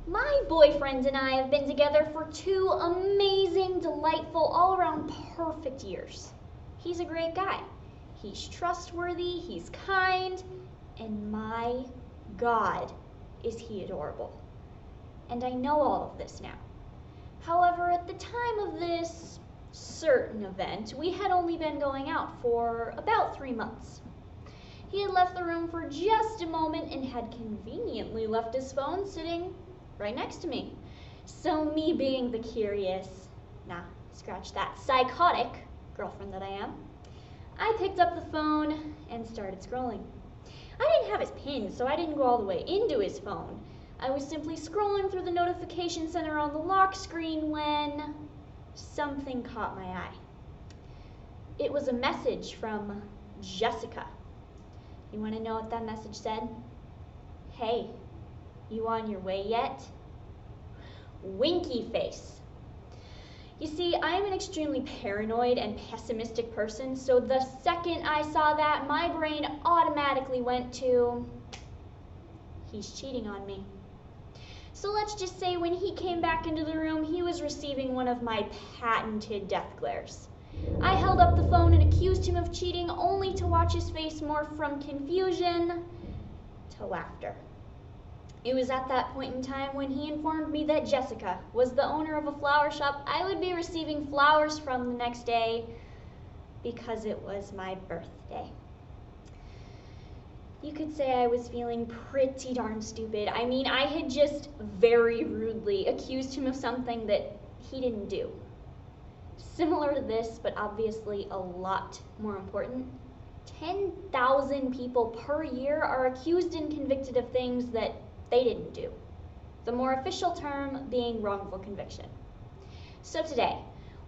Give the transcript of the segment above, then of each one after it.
My boyfriend and I have been together for 2 amazing, delightful, all-around perfect years. He's a great guy. He's trustworthy, he's kind, and my God, is he adorable. And I know all of this now. However, at the time of this certain event, we had only been going out for about 3 months. He had left the room for just a moment and had conveniently left his phone sitting right next to me. So me being the curious, scratch that, psychotic girlfriend that I am, I picked up the phone and started scrolling. I didn't have his PIN, so I didn't go all the way into his phone. I was simply scrolling through the notification center on the lock screen when something caught my eye. It was a message from Jessica. You want to know what that message said? Hey, you on your way yet? Winky face. You see, I am an extremely paranoid and pessimistic person, so the second I saw that, my brain automatically went to, he's cheating on me. So let's just say when he came back into the room, he was receiving one of my patented death glares. I held up the phone and accused him of cheating, only to watch his face morph from confusion to laughter. It was at that point in time when he informed me that Jessica was the owner of a flower shop I would be receiving flowers from the next day because it was my birthday. You could say I was feeling pretty darn stupid. I mean, I had just very rudely accused him of something that he didn't do. Similar to this, but obviously a lot more important, 10,000 people per year are accused and convicted of things that they didn't do. The more official term being wrongful conviction. So today,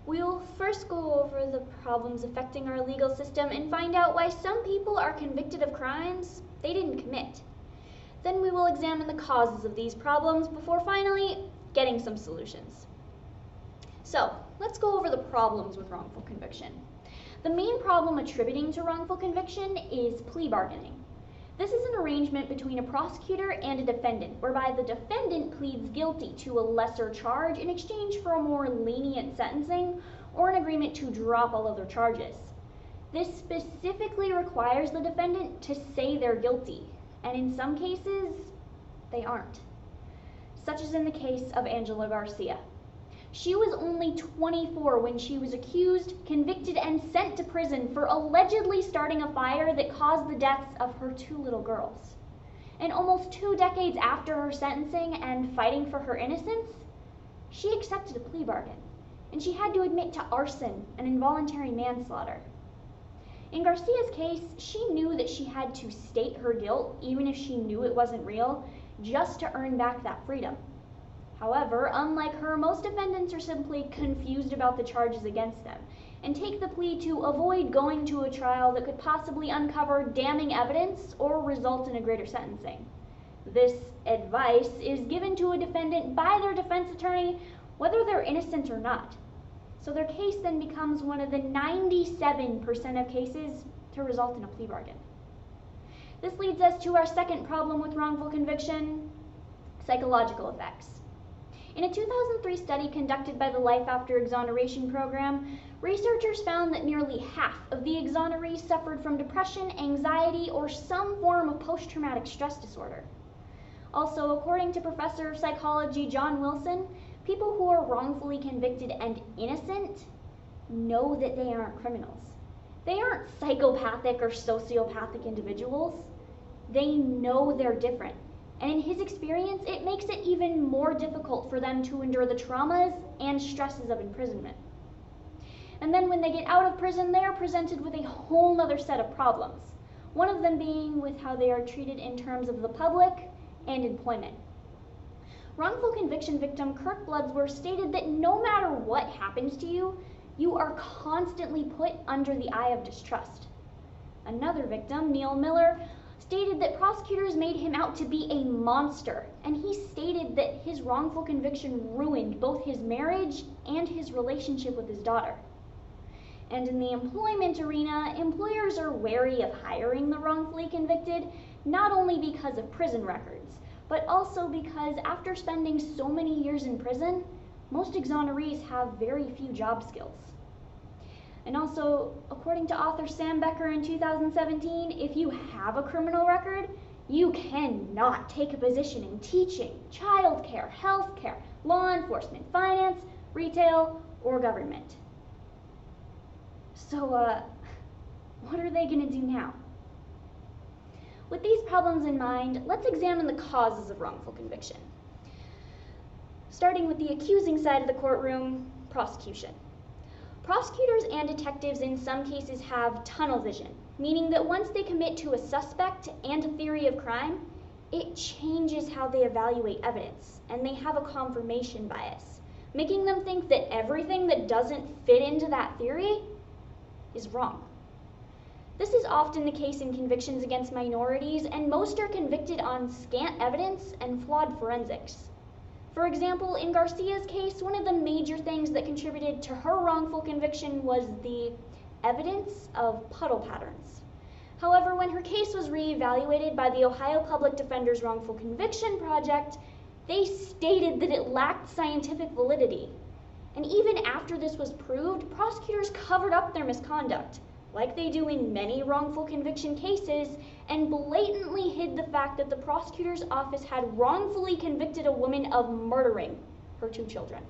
we'll first go over the problems affecting our legal system and find out why some people are convicted of crimes they didn't commit. Then we will examine the causes of these problems before finally getting some solutions. So, let's go over the problems with wrongful conviction. The main problem attributing to wrongful conviction is plea bargaining. This is an arrangement between a prosecutor and a defendant, whereby the defendant pleads guilty to a lesser charge in exchange for a more lenient sentencing or an agreement to drop all other charges. This specifically requires the defendant to say they're guilty, and in some cases, they aren't. Such as in the case of Angela Garcia. She was only 24 when she was accused, convicted, and sent to prison for allegedly starting a fire that caused the deaths of her 2 little girls. And almost 2 decades after her sentencing and fighting for her innocence, she accepted a plea bargain, and she had to admit to arson and involuntary manslaughter. In Garcia's case, she knew that she had to state her guilt, even if she knew it wasn't real, just to earn back that freedom. However, unlike her, most defendants are simply confused about the charges against them and take the plea to avoid going to a trial that could possibly uncover damning evidence or result in a greater sentencing. This advice is given to a defendant by their defense attorney, whether they're innocent or not. So their case then becomes one of the 97% of cases to result in a plea bargain. This leads us to our second problem with wrongful conviction: psychological effects. In a 2003 study conducted by the Life After Exoneration program, researchers found that nearly half of the exonerees suffered from depression, anxiety, or some form of post-traumatic stress disorder. Also, according to Professor of Psychology John Wilson, people who are wrongfully convicted and innocent know that they aren't criminals. They aren't psychopathic or sociopathic individuals. They know they're different. And in his experience, it makes it even more difficult for them to endure the traumas and stresses of imprisonment. And then when they get out of prison, they are presented with a whole other set of problems. One of them being with how they are treated in terms of the public and employment. Wrongful conviction victim Kirk Bloodsworth stated that no matter what happens to you, you are constantly put under the eye of distrust. Another victim, Neil Miller, stated that prosecutors made him out to be a monster, and he stated that his wrongful conviction ruined both his marriage and his relationship with his daughter. And in the employment arena, employers are wary of hiring the wrongfully convicted, not only because of prison records, but also because after spending so many years in prison, most exonerees have very few job skills. And also, according to author Sam Becker in 2017, if you have a criminal record, you cannot take a position in teaching, childcare, healthcare, law enforcement, finance, retail, or government. So, what are they going to do now? With these problems in mind, let's examine the causes of wrongful conviction. Starting with the accusing side of the courtroom, prosecution. Prosecutors and detectives in some cases have tunnel vision, meaning that once they commit to a suspect and a theory of crime, it changes how they evaluate evidence, and they have a confirmation bias, making them think that everything that doesn't fit into that theory is wrong. This is often the case in convictions against minorities, and most are convicted on scant evidence and flawed forensics. For example, in Garcia's case, one of the major things that contributed to her wrongful conviction was the evidence of puddle patterns. However, when her case was reevaluated by the Ohio Public Defender's Wrongful Conviction Project, they stated that it lacked scientific validity. And even after this was proved, prosecutors covered up their misconduct, like they do in many wrongful conviction cases, and blatantly hid the fact that the prosecutor's office had wrongfully convicted a woman of murdering her 2 children.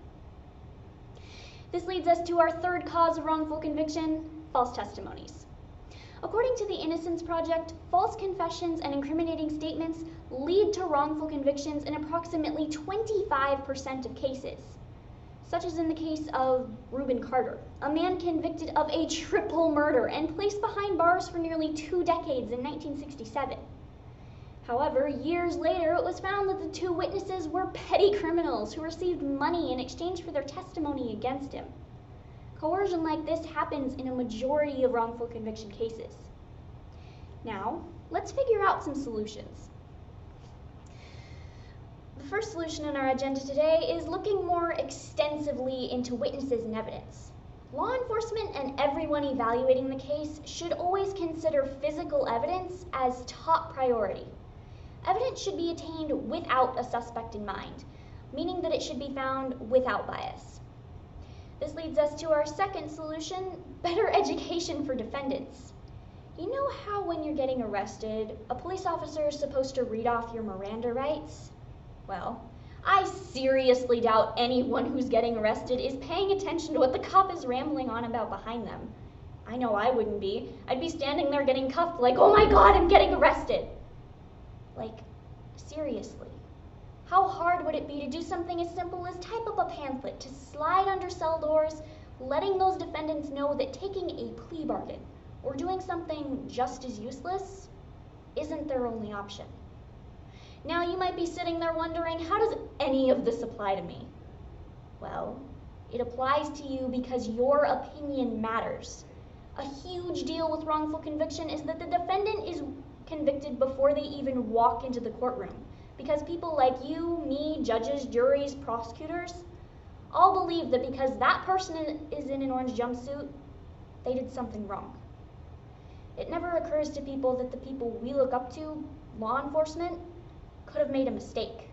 This leads us to our third cause of wrongful conviction, false testimonies. According to the Innocence Project, false confessions and incriminating statements lead to wrongful convictions in approximately 25% of cases, such as in the case of Reuben Carter, a man convicted of a triple murder and placed behind bars for nearly 2 decades in 1967. However, years later, it was found that the 2 witnesses were petty criminals who received money in exchange for their testimony against him. Coercion like this happens in a majority of wrongful conviction cases. Now, let's figure out some solutions. The first solution on our agenda today is looking more extensively into witnesses and evidence. Law enforcement and everyone evaluating the case should always consider physical evidence as top priority. Evidence should be attained without a suspect in mind, meaning that it should be found without bias. This leads us to our second solution, better education for defendants. You know how when you're getting arrested, a police officer is supposed to read off your Miranda rights? Well, I seriously doubt anyone who's getting arrested is paying attention to what the cop is rambling on about behind them. I know I wouldn't be. I'd be standing there getting cuffed like, oh my God, I'm getting arrested. Like, seriously. How hard would it be to do something as simple as type up a pamphlet to slide under cell doors, letting those defendants know that taking a plea bargain or doing something just as useless isn't their only option? Now you might be sitting there wondering, how does any of this apply to me? Well, it applies to you because your opinion matters. A huge deal with wrongful conviction is that the defendant is convicted before they even walk into the courtroom, because people like you, me, judges, juries, prosecutors, all believe that because that person is in an orange jumpsuit, they did something wrong. It never occurs to people that the people we look up to, law enforcement, could have made a mistake.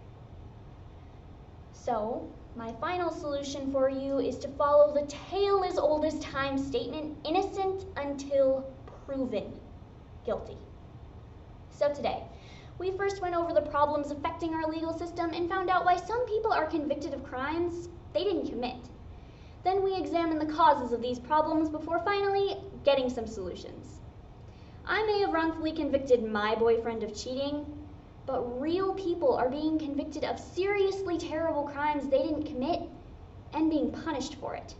So, my final solution for you is to follow the tale as old as time statement, innocent until proven guilty. So today, we first went over the problems affecting our legal system and found out why some people are convicted of crimes they didn't commit. Then we examined the causes of these problems before finally getting some solutions. I may have wrongfully convicted my boyfriend of cheating, but real people are being convicted of seriously terrible crimes they didn't commit and being punished for it.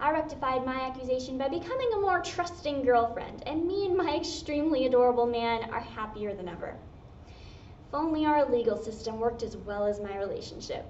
I rectified my accusation by becoming a more trusting girlfriend, and me and my extremely adorable man are happier than ever. If only our legal system worked as well as my relationship.